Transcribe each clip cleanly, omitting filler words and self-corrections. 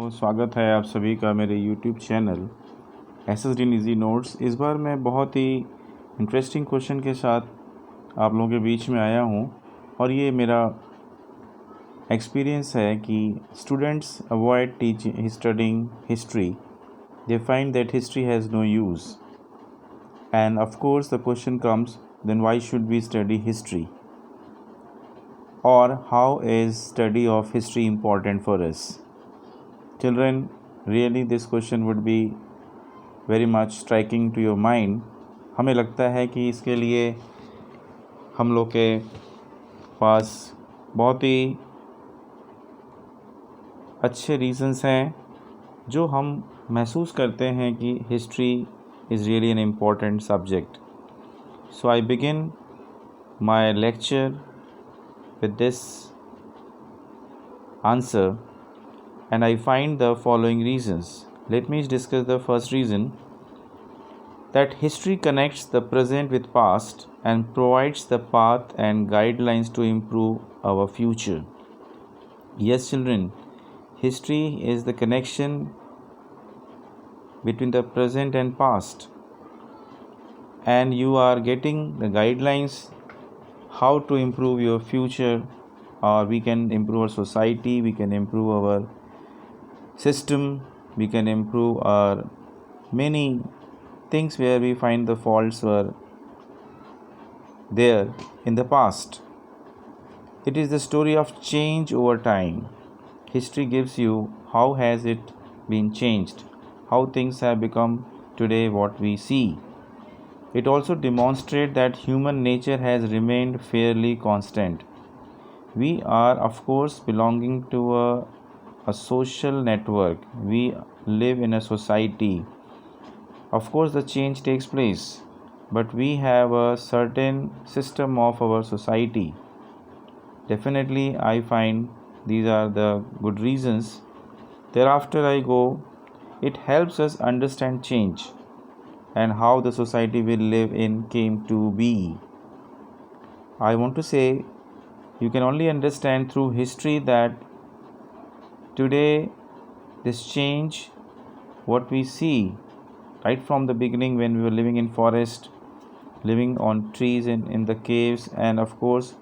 तो स्वागत है आप सभी का मेरे YouTube चैनल एस डी निजी नोट्स। इस बार मैं बहुत ही इंटरेस्टिंग क्वेश्चन के साथ आप लोगों के बीच में आया हूँ और ये मेरा एक्सपीरियंस है कि students avoid teaching studying history. They find that history has no use and of course the question comes, then why should we study history or how is study of history important for us? Children, really this question would be very much striking to your mind. हमें लगता है कि इसके लिए हम लोग के पास बहुत ही अच्छे रीजंस हैं जो हम महसूस करते हैं कि history is really an important subject. So I begin my lecture with this answer, and I find the following reasons. Let me discuss the first reason, that history connects the present with past and provides the path and guidelines to improve our future. Yes children, history is the connection between the present and past, and you are getting the guidelines how to improve your future, or we can improve our society, we can improve our system, we can improve our many things where we find the faults were there in the past. It is the story of change over time. History gives you how has it been changed, how things have become today what we see. It also demonstrates that human nature has remained fairly constant. We are, of course, belonging to a social network. We live in a society. Of course, the change takes place, but we have a certain system of our society. Definitely, I find these are the good reasons. Thereafter, I go, it helps us understand change and how the society we live in came to be. I want to say you can only understand through history that today this change what we see right from the beginning when we were living in forest, living on trees in the caves, and of course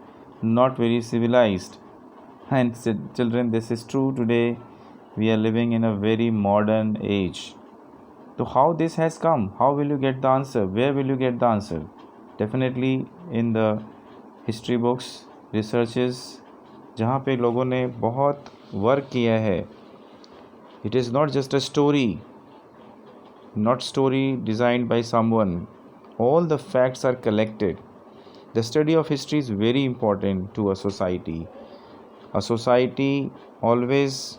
not very civilized. And children, this is true today. We are living in a very modern age. So how this has come? How will you get the answer? Where will you get the answer? Definitely in the history books, researches, जहाँ पे लोगों ने बहुत work किया है. It is not just a story, not story designed by someone. All the facts are collected. The study of history is very important to a society. A society always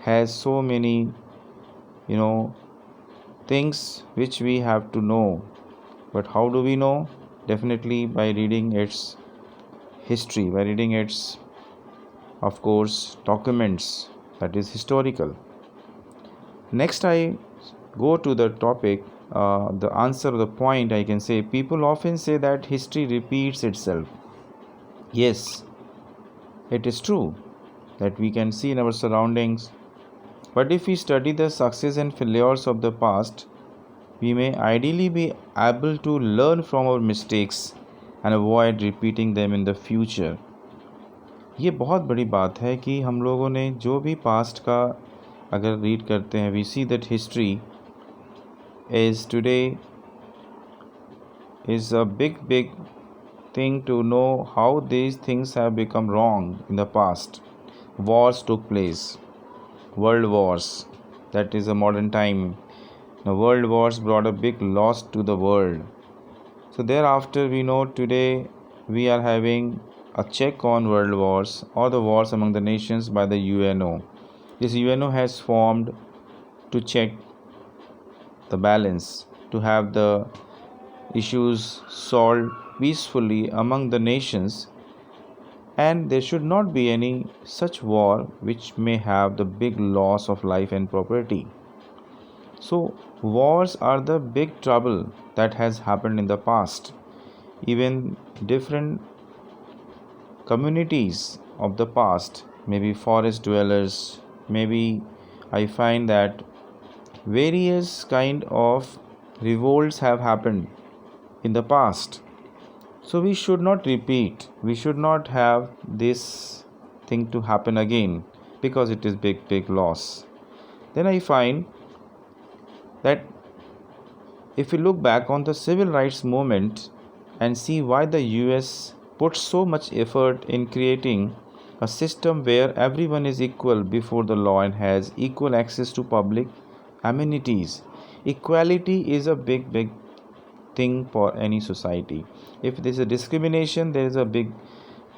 has so many, things which we have to know. But how do we know? Definitely by reading its history, by reading its, of course, documents, that is historical. Next, I go to the topic, the answer of the point. I can say people often say that history repeats itself. Yes, it is true that we can see in our surroundings. But if we study the success and failures of the past, we may ideally be able to learn from our mistakes and avoid repeating them in the future. ये बहुत बड़ी बात है कि हम लोगों ने जो भी पास्ट का अगर रीड करते हैं, we see that history is today is a big thing to know how these things have become wrong in the past. Wars took place, world wars, that is a modern time. The world wars brought a big loss to the world. So thereafter we know today we are having a check on world wars or the wars among the nations by the UNO. This UNO has formed to check the balance, to have the issues solved peacefully among the nations, and there should not be any such war which may have the big loss of life and property. So wars are the big trouble that has happened in the past. Even different communities of the past, maybe forest dwellers, maybe I find that various kind of revolts have happened in the past. So we should not repeat. We should not have this thing to happen again because it is big loss. Then I find that if we look back on the civil rights movement and see why the US put so much effort in creating a system where everyone is equal before the law and has equal access to public amenities. Equality is a big thing for any society. If there is a discrimination, there is a big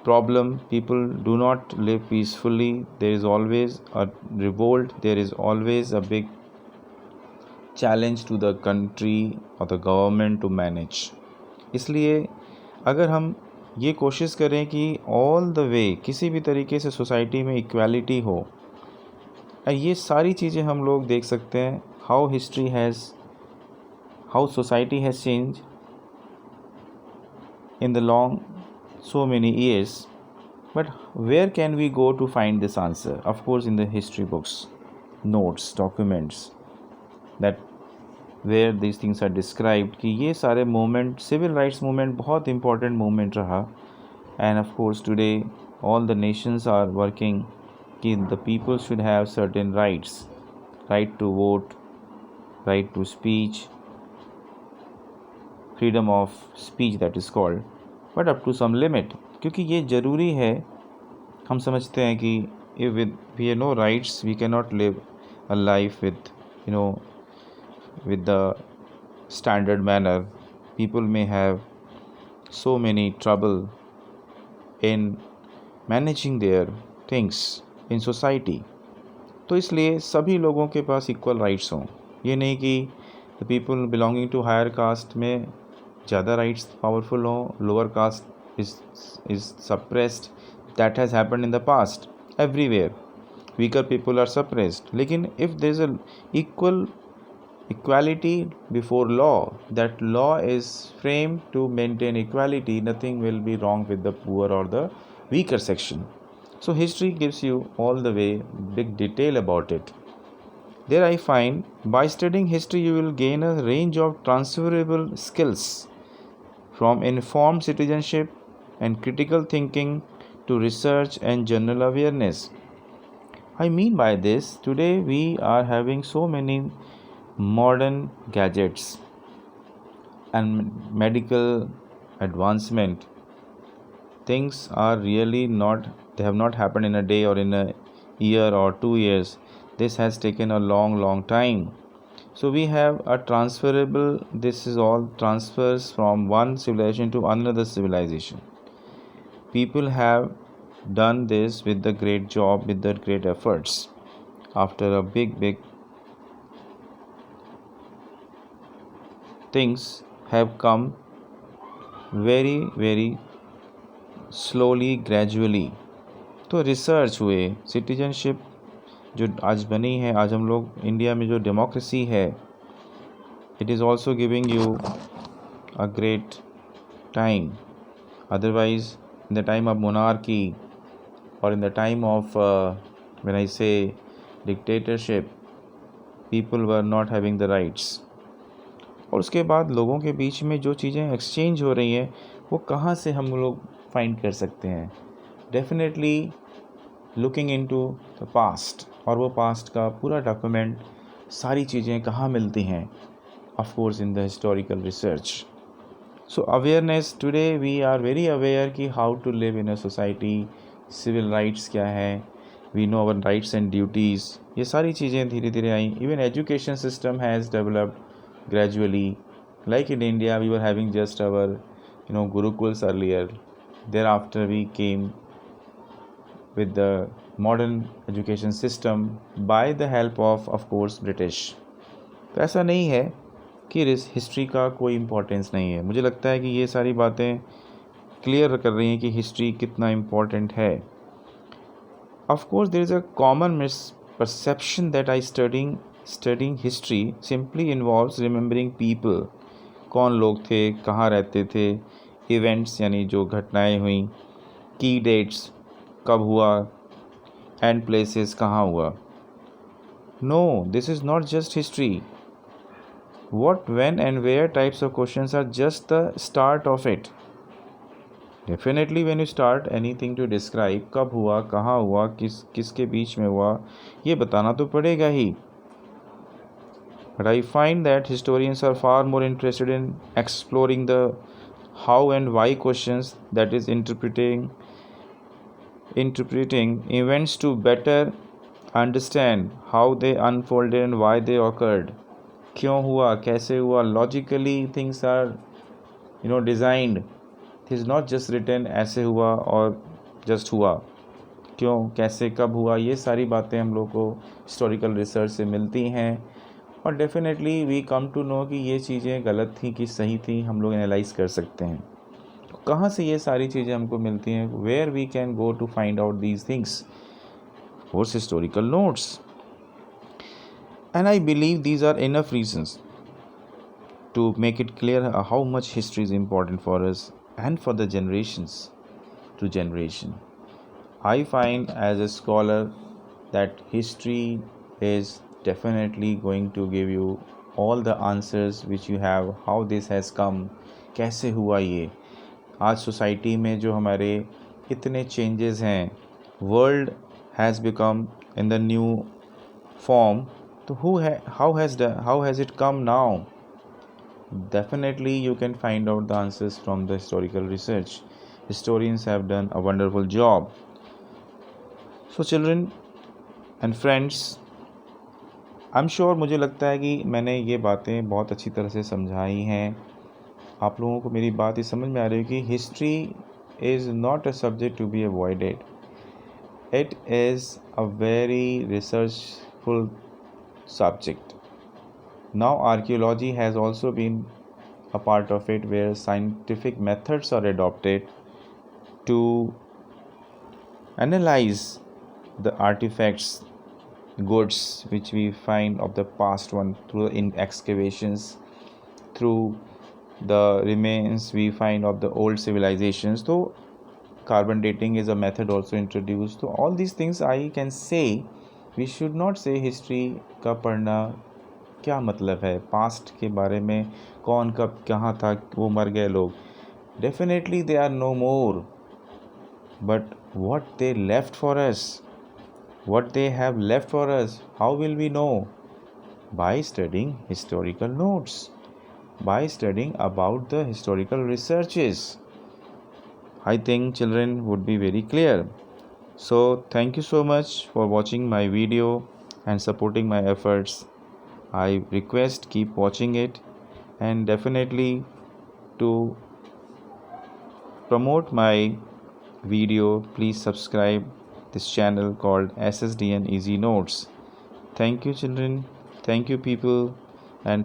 problem. People do not live peacefully. There is always a revolt. There is always a big challenge to the country or the government to manage. इसलिए अगर हम ये कोशिश करें कि all the way किसी भी तरीके से सोसाइटी में इक्वालिटी हो, ये सारी चीज़ें हम लोग देख सकते हैं how society has change in the long so many years. But where can we go to find this answer? Of course, in the history books, notes, documents, that where these things are described कि ये सारे movement, civil rights movement बहुत important movement रहा. And of course today all the nations are working कि the people should have certain rights, right to vote, right to speech, freedom of speech that is called, but up to some limit. क्योंकि ये ज़रूरी है. हम समझते हैं कि if we have no rights, we cannot live a life with the standard manner. People may have so many trouble in managing their things in society. तो इसलिए सभी लोगों के पास इक्वल राइट्स हों. ये नहीं कि the people belonging to higher caste में ज़्यादा राइट्स पावरफुल हों, lower caste is suppressed. That has happened in the past everywhere. Weaker people are suppressed. लेकिन if there is a equality before law, that law is framed to maintain equality, nothing will be wrong with the poor or the weaker section. So history gives you all the way big detail about it. There I find by studying history you will gain a range of transferable skills from informed citizenship and critical thinking to research and general awareness. I mean by this, today we are having so many modern gadgets and medical advancement. Things are really they have not happened in a day or in a year or 2 years. This has taken a long time. So we have a transferable, this is all transfers from one civilization to another civilization. People have done this with the great job, with the great efforts. After a big things have come very slowly, gradually. तो research हुए, citizenship जो आज बनी है, आज हम लोग India में जो डेमोक्रेसी है, it is also giving you a great time. Otherwise in the time of monarchy or in the time of when I say dictatorship, people were not having the rights. और उसके बाद लोगों के बीच में जो चीज़ें एक्सचेंज हो रही हैं वो कहाँ से हम लोग फाइंड कर सकते हैं? Definitely looking into the past. और वो पास्ट का पूरा डॉक्यूमेंट, सारी चीज़ें कहाँ मिलती हैं? Of course in the historical research. So awareness, today we are very aware कि how to live in a society, civil rights क्या है, we know our rights and duties. ये सारी चीज़ें धीरे धीरे आई. Even education system has developed gradually. Like in India, we were having just our gurukuls earlier. Thereafter we came with the modern education system by the help of course British. तो ऐसा नहीं है कि हिस्ट्री का कोई importance नहीं है. मुझे लगता है कि ये सारी बातें क्लियर कर रही हैं कि हिस्ट्री कितना इम्पोर्टेंट है. Of course there is a common misperception that studying history simply involves remembering people. कौन लोग थे, कहाँ रहते थे, इवेंट्स यानी जो घटनाएं हुई, की डेट्स कब हुआ, एंड प्लेसेस कहाँ हुआ. No, this is not just history. What, when, and where types of questions are just the start of it. Definitely, when you start anything to describe कब हुआ, कहाँ हुआ, किसके बीच में हुआ, ये बताना तो पड़ेगा ही. But I find that historians are far more interested in exploring the how and why questions, that is, interpreting events to better understand how they unfolded and why they occurred. क्यों हुआ, कैसे हुआ, logically things are designed. It is not just written ऐसे हुआ और just हुआ. क्यों, कैसे, कब हुआ, ये सारी बातें हम लोग को हिस्टोरिकल रिसर्च से मिलती हैं. और definitely we come to know कि ये चीज़ें गलत थी कि सही थी, हम लोग एनालाइज कर सकते हैं. कहाँ से ये सारी चीज़ें हमको मिलती हैं? Where we can go to find out these things? Of course historical notes. And I believe these are enough reasons to make it clear how much history is important for us and for the generations to generation. I find as a scholar that history is definitely going to give you all the answers which you have, how this has come, कैसे हुआ ये. आज society में जो हमारे इतने changes हैं, world has become in the new form, तो how has it come now? Definitely you can find out the answers from the historical research. Historians have done a wonderful job. So children and friends, I'm sure, मुझे लगता है कि मैंने ये बातें बहुत अच्छी तरह से समझाई हैं. आप लोगों को मेरी बात ये समझ में आ रही है कि history is not a subject to be avoided. It is a very researchful subject. Now archaeology has also been a part of it, where scientific methods are adopted to analyze the artifacts, goods which we find of the past one through in excavations, through the remains we find of the old civilizations. So carbon dating is a method also introduced. So all these things I can say, we should not say history का पढ़ना क्या मतलब है, past के बारे में, कौन कब कहाँ था, वो मर गए लोग. Definitely they are no more, but what they left for us, what they have left for us, how will we know? By studying historical notes, by studying about the historical researches. I think children would be very clear. So thank you so much for watching my video and supporting my efforts. I request keep watching it, and definitely to promote my video, please subscribe this channel called SSDN Easy Notes. Thank you children, thank you people, and